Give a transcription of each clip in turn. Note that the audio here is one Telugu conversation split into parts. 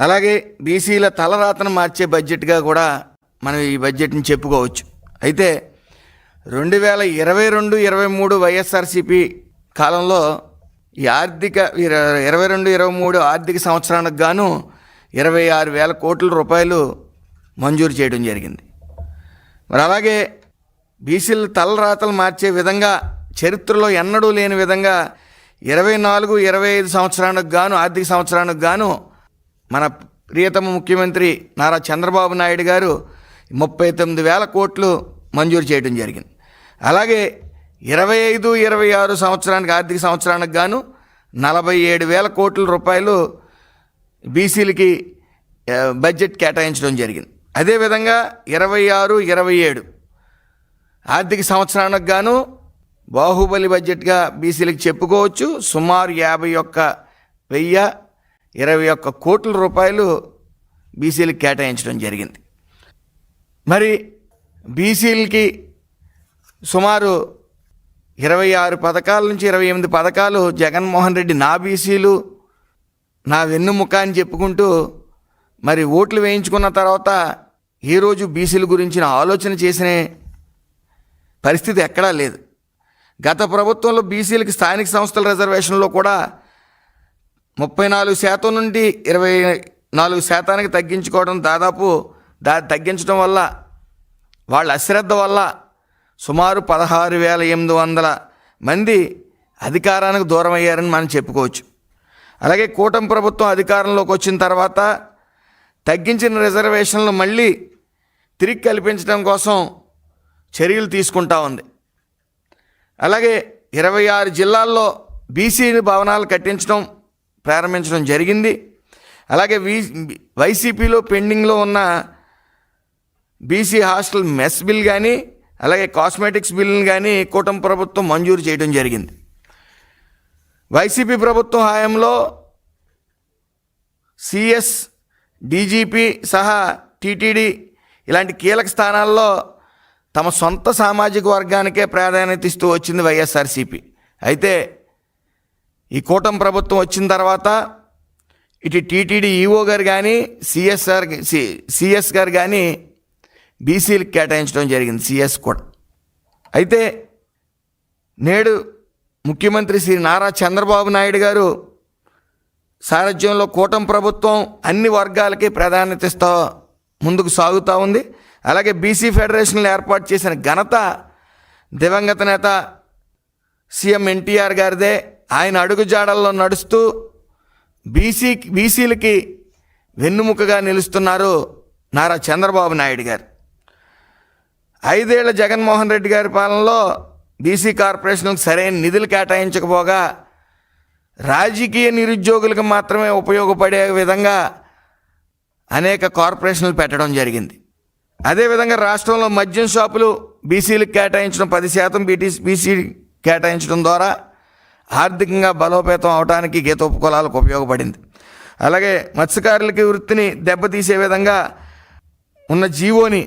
అలాగే బీసీల తలరాతను మార్చే బడ్జెట్గా కూడా మనం ఈ బడ్జెట్ని చెప్పుకోవచ్చు. అయితే 2022-23 వైఎస్ఆర్సీపీ కాలంలో ఈ 22-23 ఆర్థిక సంవత్సరానికి గాను 26,000 కోట్ల రూపాయలు మంజూరు చేయడం జరిగింది. మరి అలాగే బీసీల తలరాతలు మార్చే విధంగా చరిత్రలో ఎన్నడూ లేని విధంగా 24-25 సంవత్సరానికి గాను ఆర్థిక సంవత్సరానికి గాను మన ప్రియతమ ముఖ్యమంత్రి నారా చంద్రబాబు నాయుడు గారు 39,000 కోట్లు మంజూరు చేయడం జరిగింది. అలాగే 25-26 సంవత్సరానికి ఆర్థిక సంవత్సరానికి గాను 47,000 కోట్ల రూపాయలు బీసీలకి బడ్జెట్ కేటాయించడం జరిగింది. అదేవిధంగా 26-27 ఆర్థిక సంవత్సరానికి గాను బాహుబలి బడ్జెట్గా బీసీలకు చెప్పుకోవచ్చు. సుమారు 51,021 కోట్ల రూపాయలు బీసీలకు కేటాయించడం జరిగింది. మరి బీసీలకి సుమారు 26 పథకాల నుంచి 28 పథకాలు జగన్మోహన్ రెడ్డి నా బీసీలు నా వెన్నుముక అని చెప్పుకుంటూ మరి ఓట్లు వేయించుకున్న తర్వాత ఈరోజు బీసీల గురించిన ఆలోచన చేసిన పరిస్థితి ఎక్కడా లేదు. గత ప్రభుత్వంలో బీసీలకి స్థానిక సంస్థల రిజర్వేషన్లో కూడా 34% నుండి 24% తగ్గించుకోవడం, దాదాపు తగ్గించడం వల్ల వాళ్ళ అశ్రద్ధ వల్ల సుమారు 16,800 మంది అధికారానికి దూరం అయ్యారని మనం చెప్పుకోవచ్చు. అలాగే కూటమి ప్రభుత్వం అధికారంలోకి వచ్చిన తర్వాత తగ్గించిన రిజర్వేషన్లు మళ్ళీ తిరిగి కల్పించడం కోసం చర్యలు తీసుకుంటా ఉంది. అలాగే 26 జిల్లాల్లో బీసీ భవనాలు కట్టించడం ప్రారంభించడం జరిగింది. అలాగే వైసీపీలో పెండింగ్లో ఉన్న బీసీ హాస్టల్ మెస్ బిల్ కానీ అలాగే కాస్మెటిక్స్ బిల్ని కానీ కూటమి ప్రభుత్వం మంజూరు చేయడం జరిగింది. వైసీపీ ప్రభుత్వం హయాంలో సిఎస్, డీజీపీ సహా టీటీడీ ఇలాంటి కీలక స్థానాల్లో తమ సొంత సామాజిక వర్గానికే ప్రాధాన్యత ఇస్తూ వచ్చింది వైఎస్ఆర్సీపీ. అయితే ఈ కూటమి ప్రభుత్వం వచ్చిన తర్వాత ఇటు టీటీడీ ఈఓ గారు కానీ సిఎస్ గారు కానీ బీసీలకు కేటాయించడం జరిగింది, సిఎస్ కూడా. అయితే నేడు ముఖ్యమంత్రి శ్రీ నారా చంద్రబాబు నాయుడు గారు సారథ్యంలో కూటమి ప్రభుత్వం అన్ని వర్గాలకి ప్రాధాన్యత ఇస్తూ ముందుకు సాగుతూ ఉంది. అలాగే బీసీ ఫెడరేషన్లు ఏర్పాటు చేసిన ఘనత దివంగత నేత సీఎం ఎన్టీఆర్ గారిదే. ఆయన అడుగుజాడల్లో నడుస్తూ బీసీలకి వెన్నుముకగా నిలుస్తున్నారు నారా చంద్రబాబు నాయుడు గారు. 5 ఏళ్ల జగన్మోహన్ రెడ్డి గారి పాలనలో బీసీ కార్పొరేషన్లకు సరైన నిధులు కేటాయించకపోగా రాజకీయ నిరుద్యోగులకు మాత్రమే ఉపయోగపడే విధంగా అనేక కార్పొరేషన్లు పెట్టడం జరిగింది. అదేవిధంగా రాష్ట్రంలో మద్యం షాపులు బీసీలకు కేటాయించడం 10% బీసీ కేటాయించడం ద్వారా ఆర్థికంగా బలోపేతం అవడానికి గీతోపకులాలకు ఉపయోగపడింది. అలాగే మత్స్యకారులకి వృత్తిని దెబ్బతీసే విధంగా ఉన్న జీవోని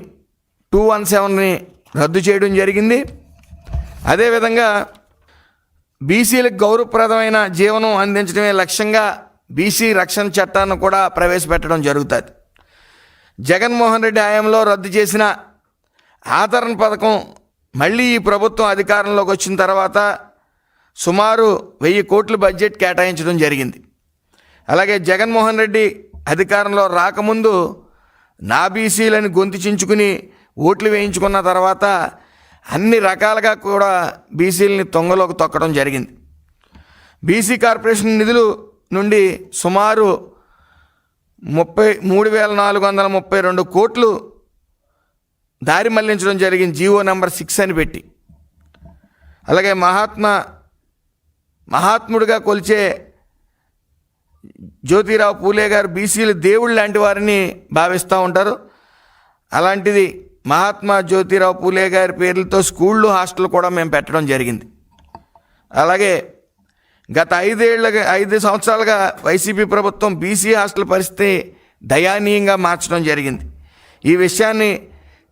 217ని రద్దు చేయడం జరిగింది. అదేవిధంగా బీసీలకు గౌరవప్రదమైన జీవనం అందించడమే లక్ష్యంగా బీసీ రక్షణ చట్టాన్ని కూడా ప్రవేశపెట్టడం జరుగుతుంది. జగన్మోహన్ రెడ్డి హయాంలో రద్దు చేసిన ఆదరణ పథకం మళ్ళీ ఈ ప్రభుత్వం అధికారంలోకి వచ్చిన తర్వాత సుమారు 1,000 కోట్ల బడ్జెట్ కేటాయించడం జరిగింది. అలాగే జగన్మోహన్ రెడ్డి అధికారంలో రాకముందు నా బీసీలని గొంతు చించుకుని ఓట్లు వేయించుకున్న తర్వాత అన్ని రకాలుగా కూడా బీసీలని తొంగలోకి తొక్కడం జరిగింది. బీసీ కార్పొరేషన్ నిధులు నుండి సుమారు 33,432 కోట్లు దారి మళ్లించడం జరిగింది, జీవో నెంబర్ 6 అని పెట్టి. అలాగే మహాత్ముడిగా కొలిచే జ్యోతిరావు పూలే గారు బీసీలు దేవుళ్ళు లాంటి వారిని భావిస్తూ ఉంటారు. అలాంటిది మహాత్మా జ్యోతిరావు పూలే గారి పేర్లతో స్కూళ్ళు, హాస్టల్ కూడా మేము పెట్టడం జరిగింది. అలాగే గత 5 సంవత్సరాలుగా వైసీపీ ప్రభుత్వం బీసీ హాస్టల్ పరిస్థితి దయానీయంగా మార్చడం జరిగింది. ఈ విషయాన్ని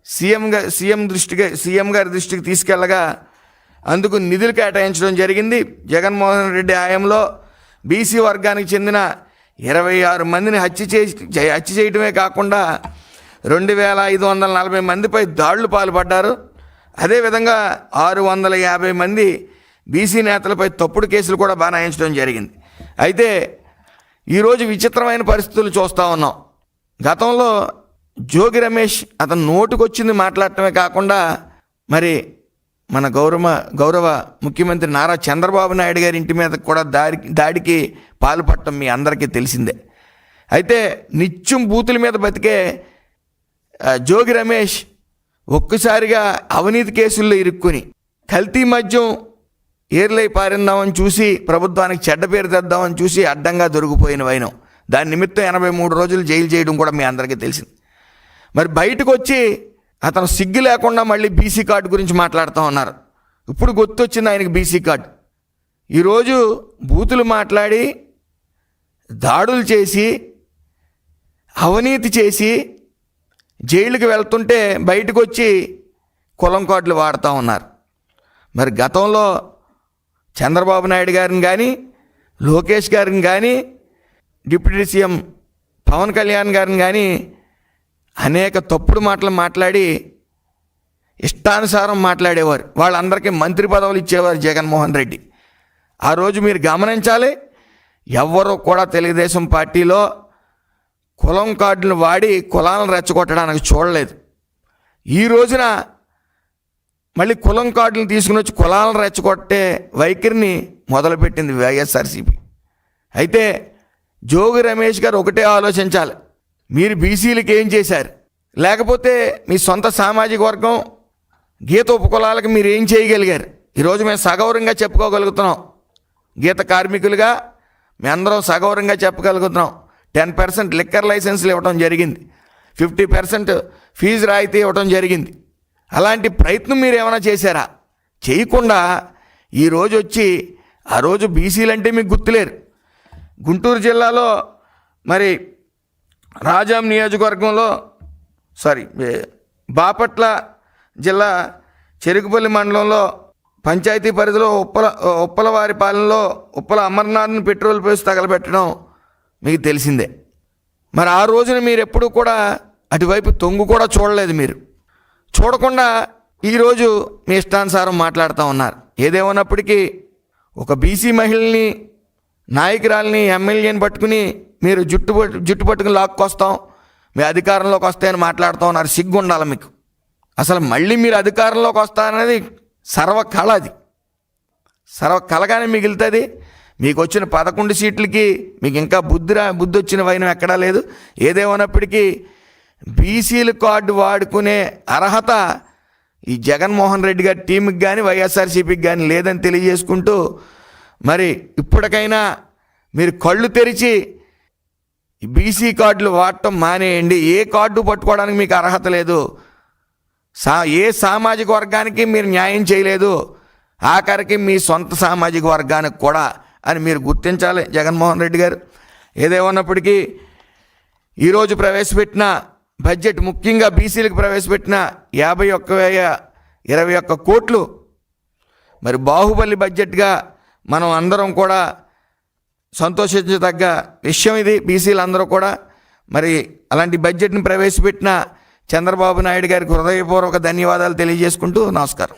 సీఎం గారి దృష్టికి తీసుకెళ్లగా అందుకు నిధులు కేటాయించడం జరిగింది. జగన్మోహన్ రెడ్డి హయాంలో బీసీ వర్గానికి చెందిన 26 మందిని హత్య చేయడమే కాకుండా 2540 మందిపై దాడులు పాల్పడ్డారు. అదేవిధంగా 650 మంది బీసీ నేతలపై తప్పుడు కేసులు కూడా బనాయించడం జరిగింది. అయితే ఈరోజు విచిత్రమైన పరిస్థితులు చూస్తూ ఉన్నాం. గతంలో జోగి రమేష్ అతను నోటుకొచ్చింది మాట్లాడటమే కాకుండా మరి మన గౌరవ ముఖ్యమంత్రి నారా చంద్రబాబు నాయుడు గారి ఇంటి మీద కూడా దాడికి పాల్పడటం మీ అందరికీ తెలిసిందే. అయితే నిత్యం బూతుల మీద బతికే జోగి రమేష్ ఒక్కసారిగా అవినీతి కేసుల్లో ఇరుక్కుని కల్తీ మద్యం ఏర్లై పారిందామని చూసి ప్రభుత్వానికి చెడ్డ పేరు తెద్దామని చూసి అడ్డంగా దొరికిపోయిన వైనం. దాని నిమిత్తం 83 రోజులు జైలు చేయడం కూడా మీ అందరికీ తెలిసింది. మరి బయటకు వచ్చి అతను సిగ్గు లేకుండా మళ్ళీ బీసీ కార్డు గురించి మాట్లాడుతూ ఉన్నారు. ఇప్పుడు గుర్తొచ్చింది ఆయనకి బీసీ కార్డు. ఈరోజు బూతులు మాట్లాడి దాడులు చేసి అవినీతి చేసి జైలుకి వెళ్తుంటే బయటకు వచ్చి కులం కార్డులు వాడుతూ ఉన్నారు. మరి గతంలో చంద్రబాబు నాయుడు గారిని కానీ లోకేష్ గారిని కానీ డిప్యూటీ సీఎం పవన్ కళ్యాణ్ గారిని కానీ అనేక తప్పుడు మాటలు మాట్లాడి ఇష్టానుసారం మాట్లాడేవారు. వాళ్ళందరికీ మంత్రి పదవులు ఇచ్చేవారు జగన్మోహన్ రెడ్డి. ఆ రోజు మీరు గమనించాలి, ఎవ్వరూ కూడా తెలుగుదేశం పార్టీలో కులం కార్డులను వాడి కులాలను రెచ్చగొట్టడానికి చూడలేదు. ఈ రోజున మళ్ళీ కులం కార్డులను తీసుకుని వచ్చి కులాలను రెచ్చగొట్టే వైఖరిని మొదలుపెట్టింది వైఎస్ఆర్సీపీ. అయితే జోగి రమేష్ గారు ఒకటే ఆలోచించాలి, మీరు బీసీలకు ఏం చేశారు, లేకపోతే మీ సొంత సామాజిక వర్గం గీత ఉపకులాలకు మీరు ఏం చేయగలిగారు. ఈరోజు మేము సగౌరవంగా చెప్పుకోగలుగుతున్నాం. గీత కార్మికులుగా మేము అందరం సగౌరవంగా చెప్పగలుగుతున్నాం. 10% లిక్కర్ లైసెన్స్లు ఇవ్వడం జరిగింది, 50% ఫీజు రాయితీ ఇవ్వడం జరిగింది. అలాంటి ప్రయత్నం మీరు ఏమైనా చేశారా? చేయకుండా ఈరోజు వచ్చి ఆ రోజు బీసీలు అంటే మీకు గుర్తులేరు. గుంటూరు జిల్లాలో మరి రాజాం నియోజకవర్గంలో బాపట్ల జిల్లా చెరుకుపల్లి మండలంలో పంచాయతీ పరిధిలో ఉప్పలవారి పాలెంలో ఉప్పల అమర్నాథ్ని పెట్రోల్ పోసి తగలబెట్టడం మీకు తెలిసిందే. మరి ఆ రోజున మీరు ఎప్పుడు కూడా అటువైపు తొంగు కూడా చూడలేదు. మీరు చూడకుండా ఈరోజు మీ ఇష్టానుసారం మాట్లాడుతూ ఉన్నారు. ఏదేమన్నప్పటికీ ఒక బీసీ మహిళని నాయకురాలని ఎమ్మెల్యేని పట్టుకుని మీరు జుట్టు పట్టుకుని లాక్కొస్తాం, మీ అధికారంలోకి వస్తాయని మాట్లాడుతూ ఉన్నారు. సిగ్గు ఉండాలి మీకు. అసలు మళ్ళీ మీరు అధికారంలోకి వస్తారనేది సర్వకళ. అది సర్వకళగానే మిగులుతుంది. మీకు వచ్చిన 11 సీట్లకి మీకు ఇంకా బుద్ధి వచ్చిన వైనం ఎక్కడా లేదు. ఏదేమన్నప్పటికీ బీసీల కార్డు వాడుకునే అర్హత ఈ జగన్మోహన్ రెడ్డి గారి టీంకి కానీ వైఎస్ఆర్సీపీకి కానీ లేదని తెలియజేసుకుంటూ, మరి ఇప్పటికైనా మీరు కళ్ళు తెరిచి బీసీ కార్డులు వాడటం మానేయండి. ఏ కార్డు పట్టుకోవడానికి మీకు అర్హత లేదు. ఏ సామాజిక వర్గానికి మీరు న్యాయం చేయలేదు, ఆఖరికి మీ సొంత సామాజిక వర్గానికి కూడా అని మీరు గుర్తించాలి జగన్మోహన్ రెడ్డి గారు. ఏదేమన్నప్పటికీ ఈరోజు ప్రవేశపెట్టిన బడ్జెట్, ముఖ్యంగా బీసీలకు ప్రవేశపెట్టిన 51,021 కోట్లు మరి బాహుబలి బడ్జెట్గా మనం అందరం కూడా సంతోషించదగ్గ విషయం ఇది. బీసీలందరూ కూడా మరి అలాంటి బడ్జెట్ని ప్రవేశపెట్టిన చంద్రబాబు నాయుడు గారికి హృదయపూర్వక ధన్యవాదాలు తెలియజేసుకుంటూ నమస్కారం.